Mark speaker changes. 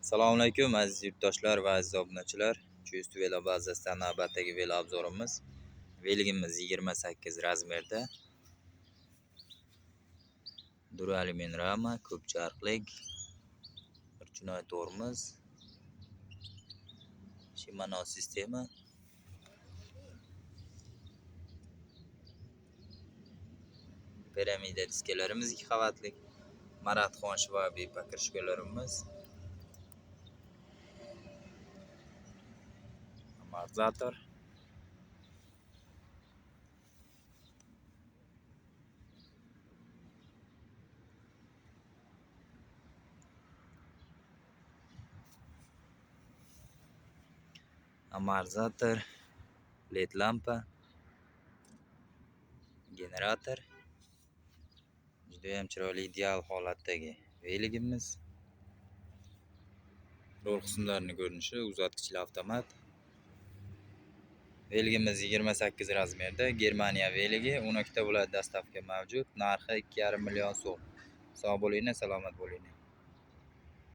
Speaker 1: Assalomu alaykum aziz yurtdoshlar va aziz obunachilar. Chust velo bazasidan navbatdagi velo obzorimiz. Veligimiz 28 razmerda. Duralimin rama, ko'p charxlik, bir chinoy tormoz, Shimano sistema. Piramida diskalarimiz 2 qavatlik. Maratxon Shvabi pokrishkalarimiz. Amortizator. Amortizator, led lampa, generator. Juda ham chiroyli ideal holatdagi veligimiz. Rol qismlarining ko'rinishi uzatgichli avtomat. Veligimiz 28 razmerda, Germaniya veligi, 12 ta viloyat dastavka mavjud. Narxi 2,5 million so'm. Sog' bo'linglar, salomat bo'linglar.